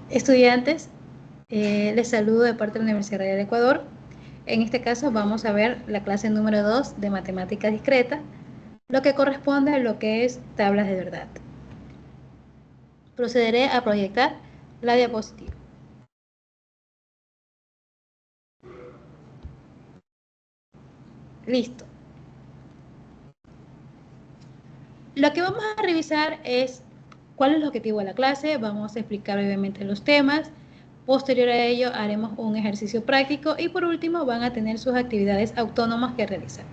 Estudiantes, les saludo de parte de la Universidad del Ecuador. En este caso vamos a ver la clase número 2 de matemática discreta, lo que corresponde a lo que es tablas de verdad. Procederé a proyectar la diapositiva. Listo. Lo que vamos a revisar es cuál es el objetivo de la clase, vamos a explicar brevemente los temas, posterior a ello haremos un ejercicio práctico y por último van a tener sus actividades autónomas que realizar.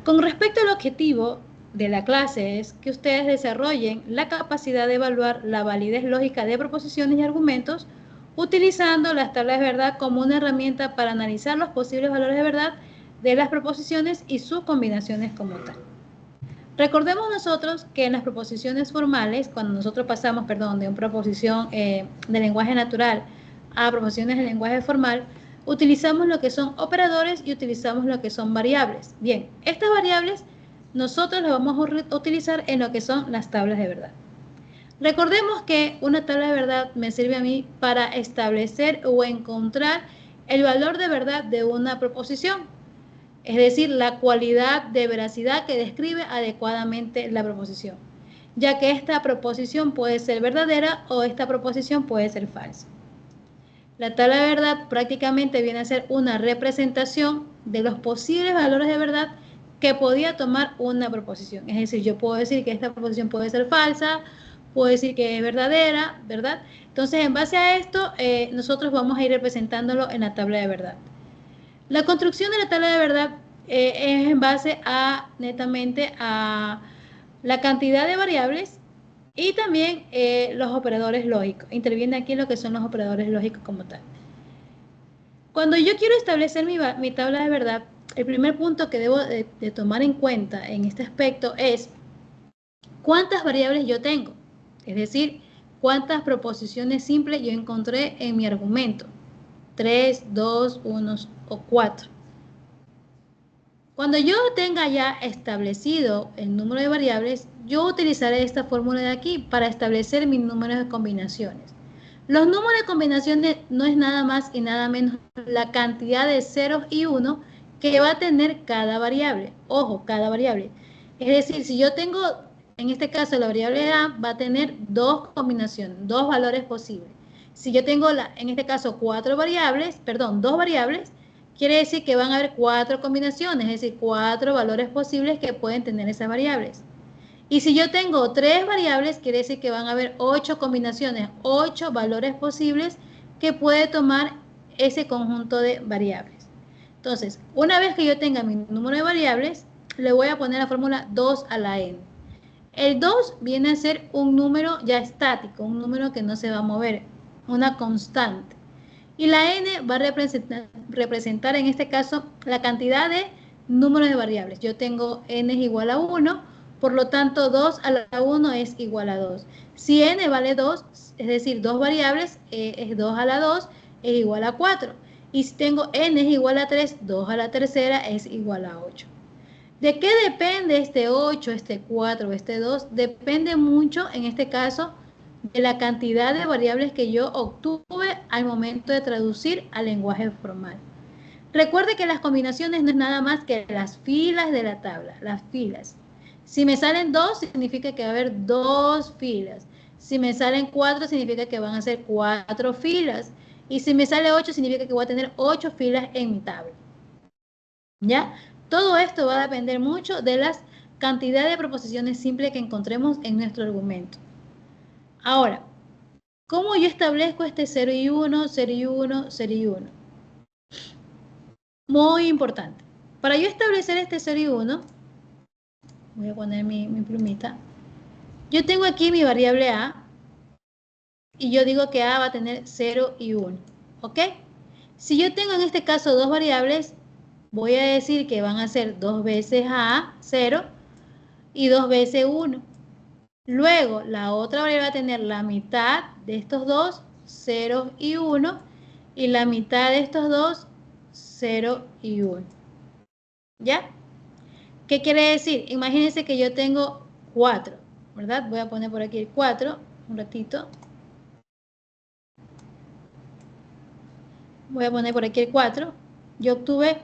Con respecto al objetivo de la clase es que ustedes desarrollen la capacidad de evaluar la validez lógica de proposiciones y argumentos utilizando las tablas de verdad como una herramienta para analizar los posibles valores de verdad de las proposiciones y sus combinaciones como tal. Recordemos nosotros que en las proposiciones formales, cuando nosotros pasamos, de una proposición de lenguaje natural a proposiciones de lenguaje formal, utilizamos lo que son operadores y utilizamos lo que son variables. Bien, estas variables nosotros las vamos a utilizar en lo que son las tablas de verdad. Recordemos que una tabla de verdad me sirve a mí para establecer o encontrar el valor de verdad de una proposición. Es decir, la cualidad de veracidad que describe adecuadamente la proposición, ya que esta proposición puede ser verdadera o esta proposición puede ser falsa. La tabla de verdad prácticamente viene a ser una representación de los posibles valores de verdad que podía tomar una proposición. Es decir, yo puedo decir que esta proposición puede ser falsa, puedo decir que es verdadera, ¿verdad? Entonces, en base a esto, nosotros vamos a ir representándolo en la tabla de verdad. La construcción de la tabla de verdad es en base a netamente a la cantidad de variables y también los operadores lógicos. Interviene aquí lo que son los operadores lógicos como tal. Cuando yo quiero establecer mi tabla de verdad, el primer punto que debo de tomar en cuenta en este aspecto es cuántas variables yo tengo. Es decir, cuántas proposiciones simples yo encontré en mi argumento. 3, 2, 1 o 4. Cuando yo tenga ya establecido el número de variables, yo utilizaré esta fórmula de aquí para establecer mis números de combinaciones. Los números de combinaciones no es nada más y nada menos la cantidad de ceros y uno que va a tener cada variable. Ojo, cada variable. Es decir, si yo tengo, en este caso, la variable A va a tener dos combinaciones, dos valores posibles. Si yo tengo, en este caso, dos variables, quiere decir que van a haber 4 combinaciones, es decir, 4 valores posibles que pueden tener esas variables. Y si yo tengo 3 variables, quiere decir que van a haber 8 combinaciones, 8 valores posibles que puede tomar ese conjunto de variables. Entonces, una vez que yo tenga mi número de variables, le voy a poner la fórmula 2 a la n. El 2 viene a ser un número ya estático, un número que no se va a mover, una constante. Y la n va a representar en este caso la cantidad de números de variables. Yo tengo n es igual a 1, por lo tanto 2 a la 1 es igual a 2. Si n vale 2, es decir, dos variables, es 2 a la 2 es igual a 4. Y si tengo n es igual a 3, 2 a la tercera es igual a 8. ¿De qué depende este 8, este 4, este 2? Depende mucho, en este caso, de la cantidad de variables que yo obtuve al momento de traducir al lenguaje formal. Recuerde que las combinaciones no es nada más que las filas de la tabla, las filas. Si me salen 2, significa que va a haber 2 filas. Si me salen 4, significa que van a ser 4 filas. Y si me sale 8, significa que voy a tener 8 filas en mi tabla. ¿Ya? Todo esto va a depender mucho de las cantidades de proposiciones simples que encontremos en nuestro argumento. Ahora, ¿cómo yo establezco este 0 y 1, 0 y 1, 0 y 1? Muy importante. Para yo establecer este 0 y 1, voy a poner mi plumita. Yo tengo aquí mi variable A y yo digo que A va a tener 0 y 1. ¿Ok? Si yo tengo en este caso dos variables, voy a decir que van a ser 2 veces A, 0, y 2 veces 1. Luego, la otra variable va a tener la mitad de estos dos, 0 y 1, y la mitad de estos dos, 0 y 1. ¿Ya? ¿Qué quiere decir? Imagínense que yo tengo 4, ¿verdad? Voy a poner por aquí el 4, un ratito. voy a poner por aquí el 4, yo obtuve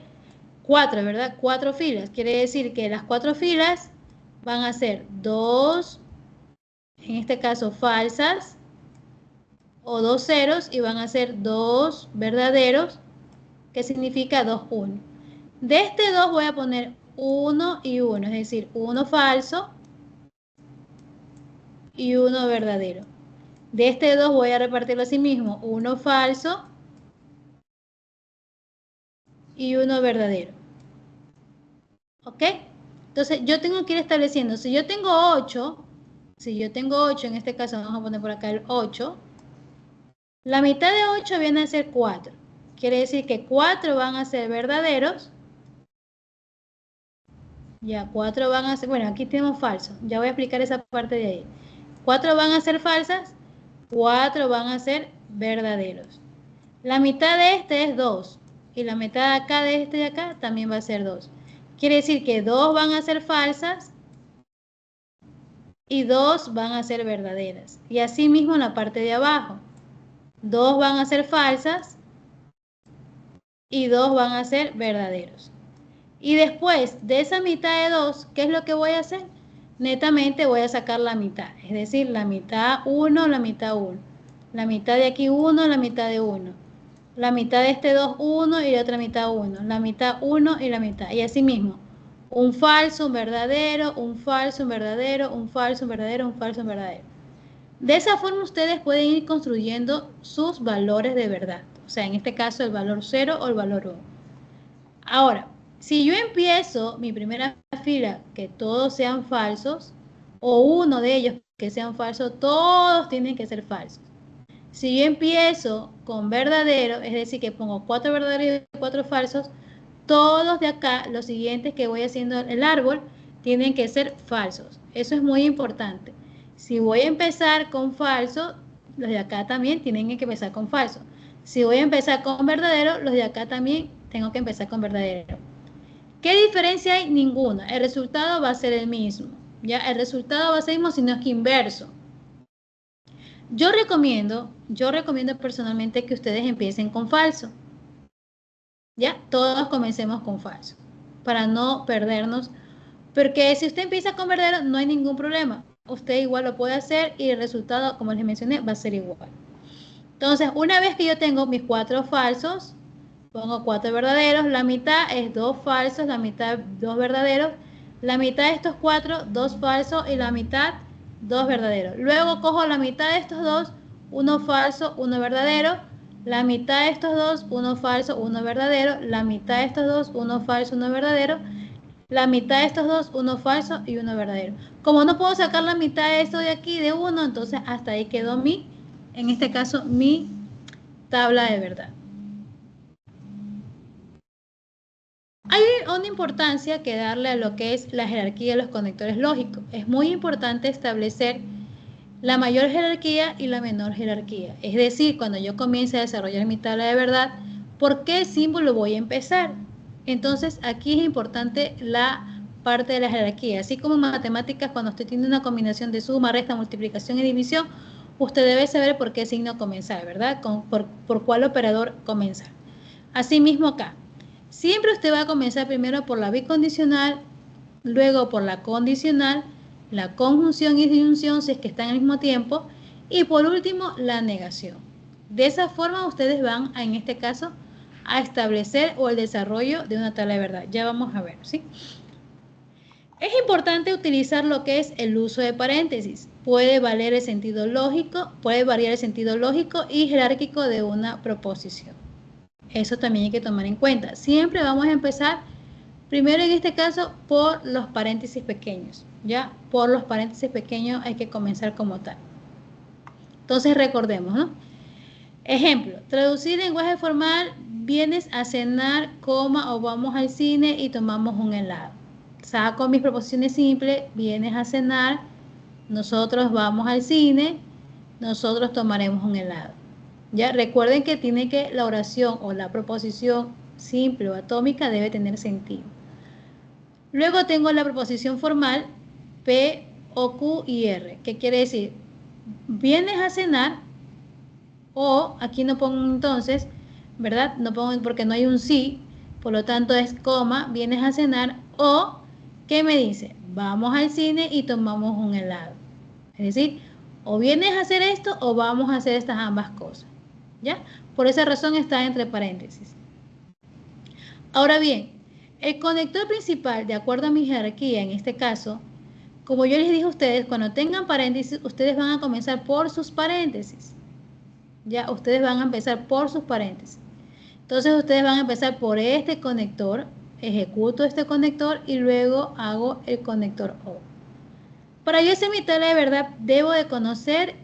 4, ¿verdad? 4 filas. Quiere decir que las 4 filas van a ser 2, en este caso falsas, o 2 ceros, y van a ser 2 verdaderos, que significa 2, 1. De este 2 voy a poner 1 y 1, es decir, 1 falso y 1 verdadero. De este 2 voy a repartirlo así mismo, 1 falso y 1 verdadero. ¿Ok? Entonces yo tengo que ir estableciendo, si yo tengo 8, en este caso vamos a poner por acá el 8, la mitad de 8 viene a ser 4. Quiere decir que 4 van a ser verdaderos. Ya, 4 van a ser, bueno, aquí tenemos falso. Ya voy a explicar esa parte de ahí. 4 van a ser falsas, 4 van a ser verdaderos. La mitad de este es 2. Y la mitad de acá, de este de acá, también va a ser 2. Quiere decir que 2 van a ser falsas y 2 van a ser verdaderas. Y así mismo en la parte de abajo. 2 van a ser falsas y 2 van a ser verdaderos. Y después de esa mitad de 2, ¿qué es lo que voy a hacer? Netamente voy a sacar la mitad. Es decir, la mitad 1, la mitad 1. La mitad de aquí 1, la mitad de 1. La mitad de este 2, 1 y la otra mitad 1. La mitad 1 y la mitad. Y así mismo. Un falso, un verdadero, un falso, un verdadero, un falso, un verdadero, un falso, un verdadero. De esa forma ustedes pueden ir construyendo sus valores de verdad. O sea, en este caso el valor 0 o el valor 1. Ahora, si yo empiezo mi primera fila que todos sean falsos, o uno de ellos que sean falsos, todos tienen que ser falsos. Si yo empiezo con verdadero, es decir, que pongo 4 verdaderos y 4 falsos, todos de acá, los siguientes que voy haciendo el árbol, tienen que ser falsos. Eso es muy importante. Si voy a empezar con falso, los de acá también tienen que empezar con falso. Si voy a empezar con verdadero, los de acá también tengo que empezar con verdadero. ¿Qué diferencia hay? Ninguna. El resultado va a ser el mismo. ¿Ya? El resultado va a ser el mismo, sino que inverso. Yo recomiendo personalmente que ustedes empiecen con falso. ¿Ya? Todos comencemos con falso. Para no perdernos. Porque si usted empieza con verdadero, no hay ningún problema. Usted igual lo puede hacer y el resultado, como les mencioné, va a ser igual. Entonces, una vez que yo tengo mis 4 falsos, pongo 4 verdaderos, la mitad es 2 falsos, la mitad 2 verdaderos, la mitad de estos 4, 2 falsos y la mitad 2 verdaderos. Luego cojo la mitad de estos dos, uno falso, uno verdadero, la mitad de estos dos, uno falso, uno verdadero, la mitad de estos dos, uno falso, uno verdadero, la mitad de estos dos, uno falso y uno verdadero. Como no puedo sacar la mitad de esto de aquí de uno, entonces hasta ahí quedó en este caso, mi tabla de verdad. Hay una importancia que darle a lo que es la jerarquía de los conectores lógicos. Es muy importante establecer la mayor jerarquía y la menor jerarquía. Es decir, cuando yo comience a desarrollar mi tabla de verdad, ¿por qué símbolo voy a empezar? Entonces, aquí es importante la parte de la jerarquía. Así como en matemáticas, cuando estoy teniendo una combinación de suma, resta, multiplicación y división, usted debe saber por qué signo comenzar, ¿verdad? Por cuál operador comenzar. Asimismo acá. Siempre usted va a comenzar primero por la bicondicional, luego por la condicional, la conjunción y disyunción si es que están al mismo tiempo, y por último la negación. De esa forma ustedes van, en este caso, a establecer o el desarrollo de una tabla de verdad. Ya vamos a ver, ¿sí? Es importante utilizar lo que es el uso de paréntesis. Puede variar el sentido lógico y jerárquico de una proposición. Eso también hay que tomar en cuenta. Siempre vamos a empezar, primero en este caso, por los paréntesis pequeños. ¿Ya? Por los paréntesis pequeños hay que comenzar como tal. Entonces recordemos, ¿no? Ejemplo, traducir lenguaje formal, vienes a cenar, coma o vamos al cine y tomamos un helado. Saco mis proposiciones simples, vienes a cenar, nosotros vamos al cine, nosotros tomaremos un helado. Ya recuerden que tiene que la oración o la proposición simple o atómica debe tener sentido. Luego tengo la proposición formal P, O, Q y R. ¿Qué quiere decir? Vienes a cenar, o aquí no pongo entonces, ¿verdad? No pongo porque no hay un sí, por lo tanto es coma, vienes a cenar, o ¿qué me dice? Vamos al cine y tomamos un helado. Es decir, o vienes a hacer esto o vamos a hacer estas ambas cosas, ¿ya? Por esa razón está entre paréntesis. Ahora bien, el conector principal, de acuerdo a mi jerarquía, en este caso, como yo les dije a ustedes, cuando tengan paréntesis, ustedes van a comenzar por sus paréntesis. Ya, ustedes van a empezar por sus paréntesis. Entonces, ustedes van a empezar por este conector, ejecuto este conector y luego hago el conector O. Para yo hacer mi tabla de verdad, debo de conocer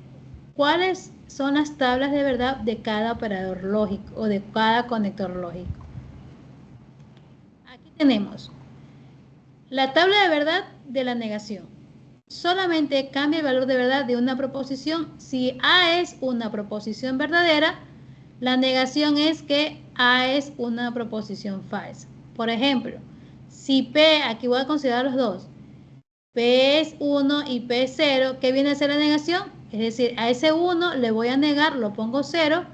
cuáles son las tablas de verdad de cada operador lógico o de cada conector lógico. Aquí tenemos la tabla de verdad de la negación. Solamente cambia el valor de verdad de una proposición. Si A es una proposición verdadera, la negación es que A es una proposición falsa. Por ejemplo, si P, aquí voy a considerar los dos, P es 1 y P es 0, ¿qué viene a ser la negación? Es decir, a ese 1 le voy a negar, lo pongo 0,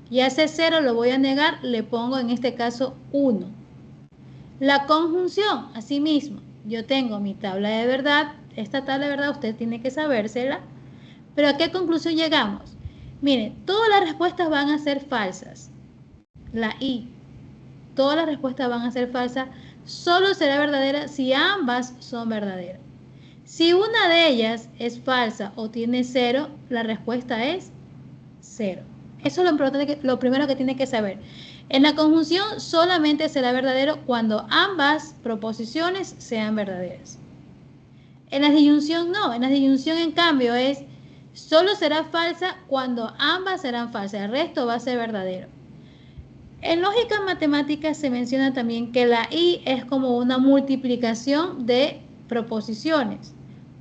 y a ese 0 lo voy a negar, le pongo en este caso 1. La conjunción, asimismo, yo tengo mi tabla de verdad, esta tabla de verdad usted tiene que sabérsela, pero ¿a qué conclusión llegamos? Miren, todas las respuestas van a ser falsas. La I, todas las respuestas van a ser falsas, solo será verdadera si ambas son verdaderas. Si una de ellas es falsa o tiene 0, la respuesta es 0. Eso es lo primero que tiene que saber. En la conjunción solamente será verdadero cuando ambas proposiciones sean verdaderas. En la disyunción no. En la disyunción, en cambio, solo será falsa cuando ambas serán falsas. El resto va a ser verdadero. En lógica matemática se menciona también que la I es como una multiplicación de proposiciones.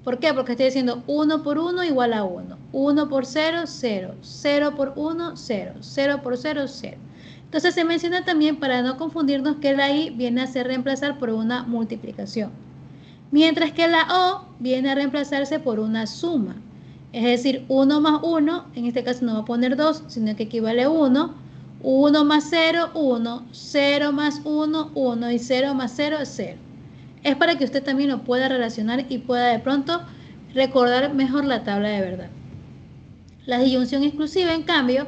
¿Por qué? Porque estoy diciendo 1 por 1 igual a 1. 1 por 0, 0. 0 por 1, 0. 0 por 0, 0. Entonces se menciona también para no confundirnos que la I viene a ser reemplazar por una multiplicación. Mientras que la O viene a reemplazarse por una suma. Es decir, 1 más 1, en este caso no va a poner 2, sino que equivale a 1. 1 más 0, 1. 0 más 1, 1. Y 0 más 0 es 0. Es para que usted también lo pueda relacionar y pueda de pronto recordar mejor la tabla de verdad. La disyunción exclusiva, en cambio,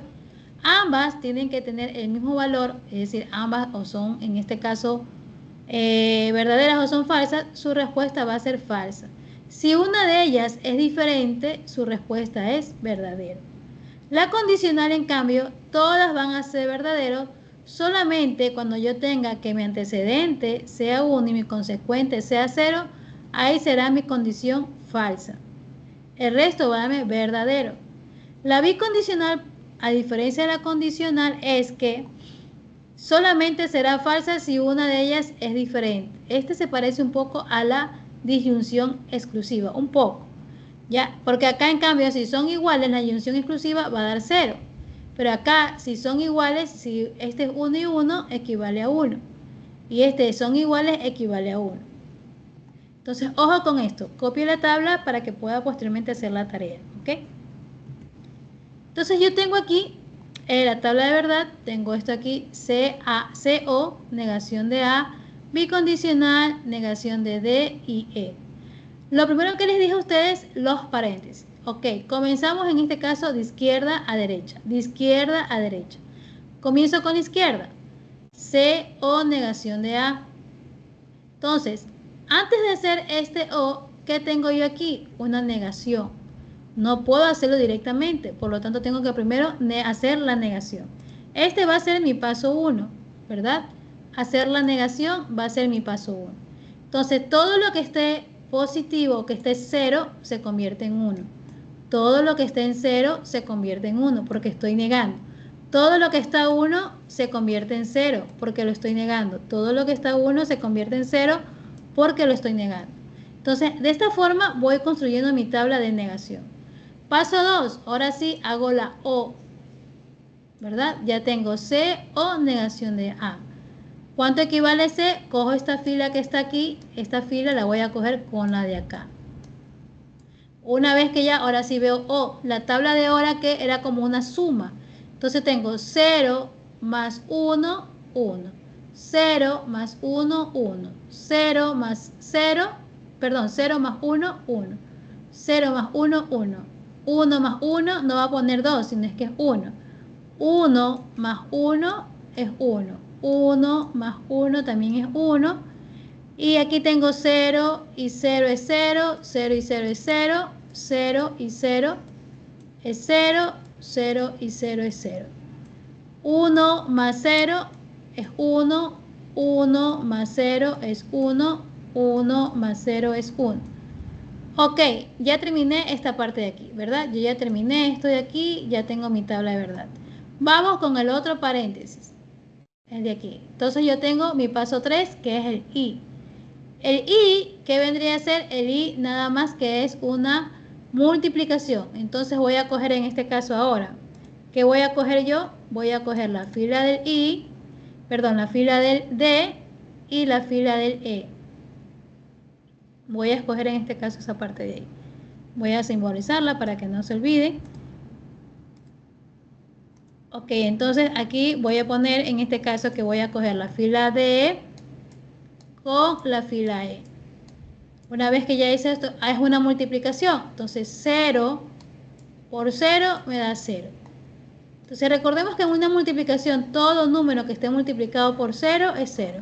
ambas tienen que tener el mismo valor, es decir, ambas o son, en este caso, verdaderas o son falsas, su respuesta va a ser falsa. Si una de ellas es diferente, su respuesta es verdadera. La condicional, en cambio, todas van a ser verdaderos solamente cuando yo tenga que mi antecedente sea 1 y mi consecuente sea 0, ahí será mi condición falsa. El resto va a darme verdadero. La bicondicional, a diferencia de la condicional, es que solamente será falsa si una de ellas es diferente. Este se parece un poco a la disyunción exclusiva, un poco. ¿Ya? Porque acá, en cambio, si son iguales, la disyunción exclusiva va a dar 0. Pero acá, si son iguales, si este es 1 y 1, equivale a 1. Y este son iguales, equivale a 1. Entonces, ojo con esto. Copie la tabla para que pueda posteriormente hacer la tarea. ¿Ok? Entonces, yo tengo aquí la tabla de verdad. Tengo esto aquí, CO, negación de A, bicondicional, negación de D y E. Lo primero que les dije a ustedes, los paréntesis. Ok, comenzamos en este caso de izquierda a derecha. De izquierda a derecha. Comienzo con izquierda. C, O, negación de A. Entonces, antes de hacer este O, ¿qué tengo yo aquí? Una negación. No puedo hacerlo directamente, por lo tanto tengo que primero hacer la negación. Este va a ser mi paso 1, ¿verdad? Hacer la negación va a ser mi paso 1. Entonces, todo lo que esté positivo, que esté 0, se convierte en 1. Todo lo que esté en 0 se convierte en 1 porque estoy negando. Todo lo que está 1 se convierte en 0 porque lo estoy negando. Todo lo que está 1 se convierte en 0 porque lo estoy negando. Entonces, de esta forma voy construyendo mi tabla de negación. Paso 2, ahora sí hago la O, ¿verdad? Ya tengo C, O, negación de A. ¿Cuánto equivale C? Cojo esta fila que está aquí, esta fila la voy a coger con la de acá. Una vez que ya, ahora sí veo O, la tabla de ahora que era como una suma. Entonces tengo 0, más 1, 1. 0 más 1, 1. 0 más 0, perdón, 0 más 1, 1. 0 más 1, 1. 1 más 1 no va a poner 2, sino es que es 1. 1 más 1 es 1. 1 más 1 también es 1. Y aquí tengo 0 y 0 es 0. 0 y 0 es 0. 0 y 0 es 0. 0 y 0 es 0. 1 más 0 es 1. 1 más 0 es 1. 1 más 0 es 1. Ok, ya terminé esta parte de aquí, ¿verdad? Yo ya terminé esto de aquí, ya tengo mi tabla de verdad. Vamos con el otro paréntesis, el de aquí. Entonces yo tengo mi paso 3, que es el I. El I, ¿qué vendría a ser? El I nada más que es una multiplicación. Entonces voy a coger en este caso ahora. ¿Qué voy a coger yo? Voy a coger la fila del I, perdón, la fila del D y la fila del E. Voy a escoger en este caso esa parte de ahí. Voy a simbolizarla para que no se olvide. Ok, entonces aquí voy a poner en este caso que voy a coger la fila D con la fila E. Una vez que ya hice esto, es una multiplicación. Entonces 0 por 0 me da 0. Entonces recordemos que en una multiplicación todo número que esté multiplicado por 0 es 0.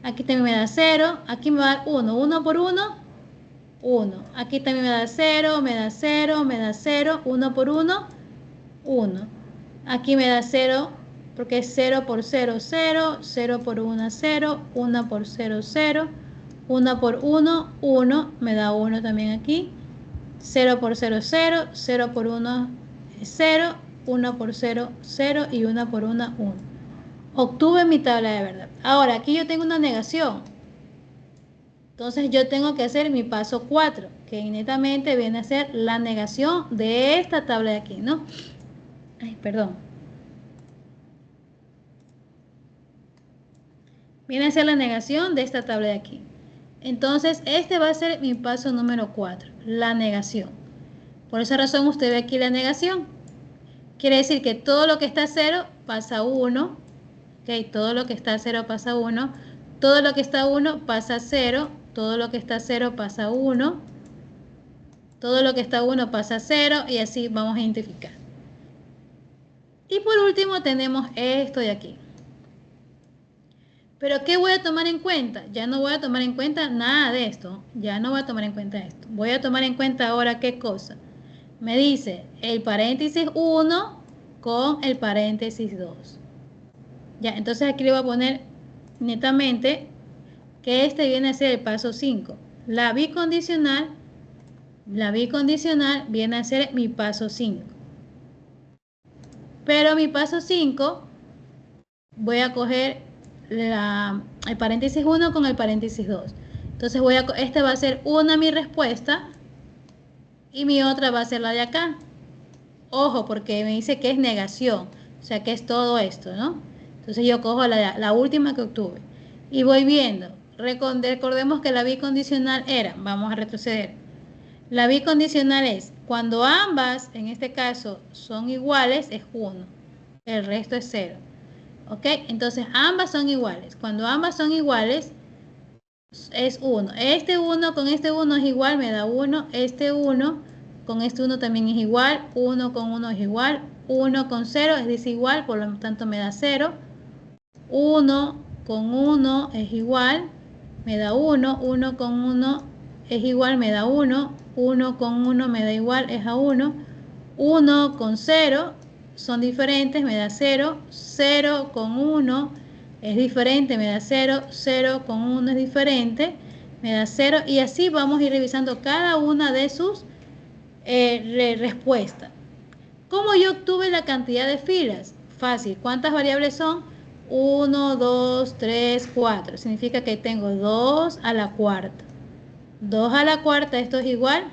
Aquí también me da 0. Aquí me va a dar 1. 1 por 1, 1. Aquí también me da 0, me da 0, me da 0. 1 por 1, 1. Aquí me da 0 porque es 0 por 0, 0. 0 por 1, 0. 1 por 0, 0. 1 por 1, 1. Me da 1 también aquí. 0 por 0, 0. 0 por 1 es 0. 1 por 0, 0. Y 1 por 1, 1. Obtuve mi tabla de verdad. Ahora, aquí yo tengo una negación. Entonces yo tengo que hacer mi paso 4, que netamente viene a ser la negación de esta tabla de aquí, ¿no? Ay, perdón. Viene a ser la negación de esta tabla de aquí. Entonces, este va a ser mi paso número 4, la negación. Por esa razón usted ve aquí la negación. Quiere decir que todo lo que está a 0 pasa a 1. ¿Ok? Todo lo que está a 0 pasa a 1. Todo lo que está a 1 pasa a 0. Todo lo que está a 0 pasa a 1. Todo lo que está a 1 pasa a 0. Y así vamos a identificar. Y por último tenemos esto de aquí. Pero ¿qué voy a tomar en cuenta? Ya no voy a tomar en cuenta nada de esto. Ya no voy a tomar en cuenta esto. Voy a tomar en cuenta ahora qué cosa. Me dice el paréntesis 1 con el paréntesis 2. Ya, entonces aquí le voy a poner netamente que este viene a ser el paso 5. La bicondicional viene a ser mi paso 5. Pero mi paso 5 voy a coger el paréntesis 1 con el paréntesis 2. Entonces esta va a ser una mi respuesta y mi otra va a ser la de acá. Ojo, porque me dice que es negación, o sea que es todo esto, ¿no? Entonces yo cojo la última que obtuve y voy viendo. Recordemos que la bicondicional era, vamos a retroceder. La bicondicional es cuando ambas, en este caso, son iguales, es 1. El resto es 0. ¿Ok? Entonces ambas son iguales. Cuando ambas son iguales, es 1. Este 1 con este 1 es igual, me da 1. Este 1 con este 1 también es igual. 1 con 1 es igual. 1 con 0 es desigual, por lo tanto me da 0. 1 con 1 es igual, me da 1. 1 con 1 es igual, me da 1. 1 con 1 me da igual, es a 1. 1 con 0 son diferentes, me da 0. 0 con 1 es diferente, me da 0. 0 con 1 es diferente, me da 0. Y así vamos a ir revisando cada una de sus respuestas. ¿Cómo yo obtuve la cantidad de filas? Fácil. ¿Cuántas variables son? 1, 2, 3, 4. Significa que tengo 2 a la cuarta. 2 a la cuarta, esto es igual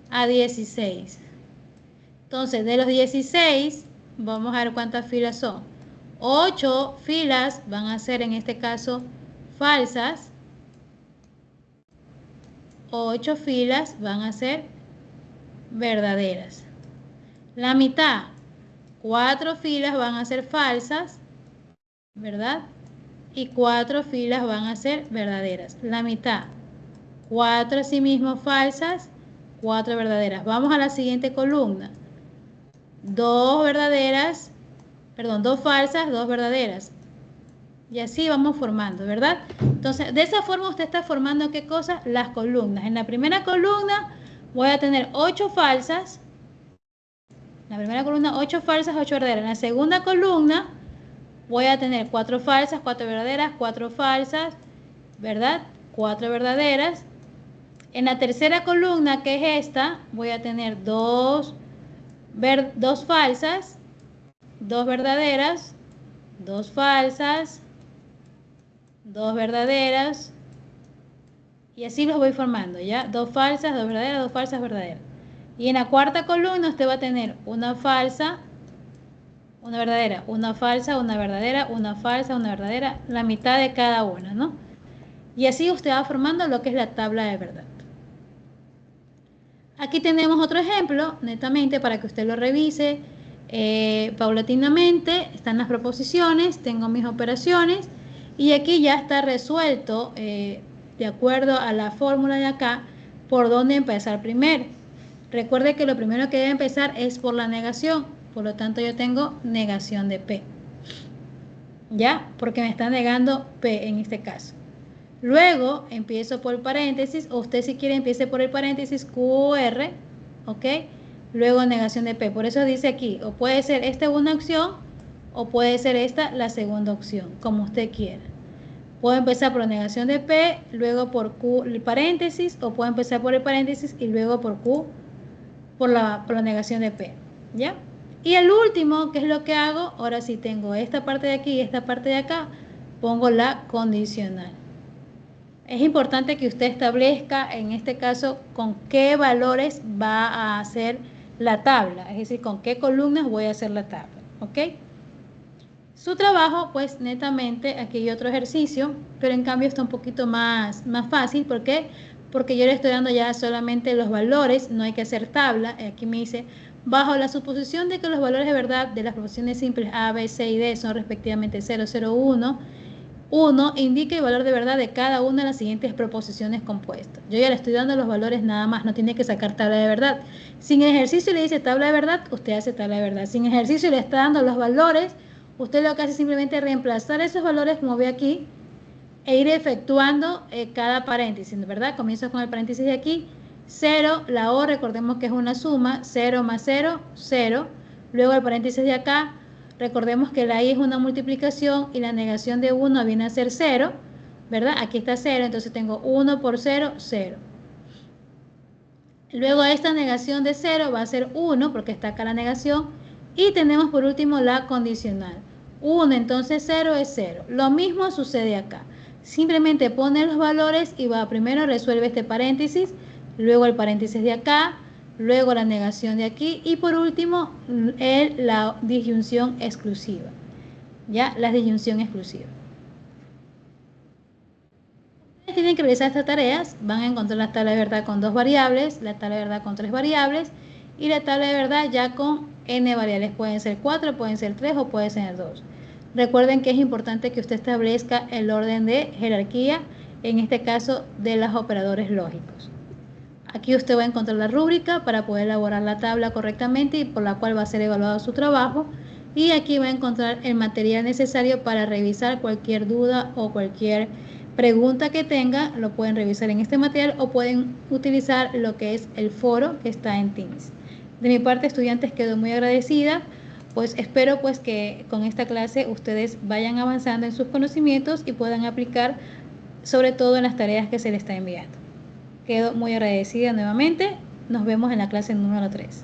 a 16. Entonces, de los 16, vamos a ver cuántas filas son. 8 filas van a ser, en este caso, falsas. 8 filas van a ser verdaderas. La mitad, 4 filas van a ser falsas ¿verdad? Y 4 filas van a ser verdaderas. La mitad, 4 asimismo falsas, 4 verdaderas. Vamos a la siguiente columna. 2 verdaderas, perdón, 2 falsas, 2 verdaderas. Y así vamos formando, ¿verdad? Entonces, de esa forma usted está formando, ¿qué cosa? Las columnas. En la primera columna voy a tener 8 falsas. En la primera columna 8 falsas, 8 verdaderas. En la segunda columna voy a tener 4 falsas, 4 verdaderas, 4 falsas, ¿verdad? 4 verdaderas. En la tercera columna, que es esta, voy a tener 2 falsas, 2 verdaderas, 2 falsas, 2 verdaderas, y así los voy formando, ¿ya? 2 falsas, 2 verdaderas, 2 falsas, verdaderas. Y en la cuarta columna usted va a tener una falsa, una verdadera, una falsa, una verdadera, una falsa, una verdadera, la mitad de cada una, ¿no? Y así usted va formando lo que es la tabla de verdad. Aquí tenemos otro ejemplo, netamente, para que usted lo revise paulatinamente. Están las proposiciones, tengo mis operaciones, y aquí ya está resuelto, de acuerdo a la fórmula de acá, por dónde empezar primero. Recuerde que lo primero que debe empezar es por la negación, por lo tanto yo tengo negación de P. ¿Ya? Porque me está negando P en este caso. Luego empiezo por paréntesis, o usted si quiere empiece por el paréntesis QR, ¿ok? Luego negación de P. Por eso dice aquí, o puede ser esta una opción, o puede ser esta la segunda opción, como usted quiera. Puedo empezar por negación de P, luego por Q el paréntesis, o puedo empezar por el paréntesis y luego por Q, por la negación de P, ¿ya? Y el último, ¿qué es lo que hago? Ahora sí tengo esta parte de aquí y esta parte de acá, pongo la condicional. Es importante que usted establezca, en este caso, con qué valores va a hacer la tabla, es decir, con qué columnas voy a hacer la tabla, ¿ok? Su trabajo, pues, netamente, aquí hay otro ejercicio, pero en cambio está un poquito más fácil. ¿Por qué? Porque yo le estoy dando ya solamente los valores, no hay que hacer tabla. Aquí me dice, bajo la suposición de que los valores de verdad de las proposiciones simples A, B, C y D son respectivamente 0, 0, 1, 1 indica el valor de verdad de cada una de las siguientes proposiciones compuestas. Yo ya le estoy dando los valores nada más, no tiene que sacar tabla de verdad. Si en ejercicio le dice tabla de verdad, usted hace tabla de verdad. Si en ejercicio le está dando los valores, usted lo que hace es simplemente reemplazar esos valores, como ve aquí, e ir efectuando cada paréntesis, ¿verdad? Comienzo con el paréntesis de aquí, 0, la O, recordemos que es una suma, 0 más 0, 0. Luego el paréntesis de acá, recordemos que la I es una multiplicación y la negación de 1 viene a ser 0, ¿verdad? Aquí está 0, entonces tengo 1 por 0, 0. Luego esta negación de 0 va a ser 1, porque está acá la negación. Y tenemos por último la condicional. 1, entonces 0 es 0. Lo mismo sucede acá. Simplemente pone los valores y va primero resuelve este paréntesis, luego el paréntesis de acá, luego la negación de aquí y por último la disyunción exclusiva. ¿Ya? La disyunción exclusiva. Tienen que realizar estas tareas, van a encontrar la tabla de verdad con 2 variables, la tabla de verdad con 3 variables y la tabla de verdad ya con n variables. Pueden ser 4, pueden ser 3 o pueden ser 2. Recuerden que es importante que usted establezca el orden de jerarquía, en este caso de los operadores lógicos. Aquí usted va a encontrar la rúbrica para poder elaborar la tabla correctamente y por la cual va a ser evaluado su trabajo. Y aquí va a encontrar el material necesario para revisar cualquier duda o cualquier pregunta que tenga, lo pueden revisar en este material o pueden utilizar lo que es el foro que está en Teams. De mi parte, estudiantes, quedo muy agradecida, pues espero pues que con esta clase ustedes vayan avanzando en sus conocimientos y puedan aplicar sobre todo en las tareas que se les está enviando. Quedo muy agradecida nuevamente, nos vemos en la clase número 3.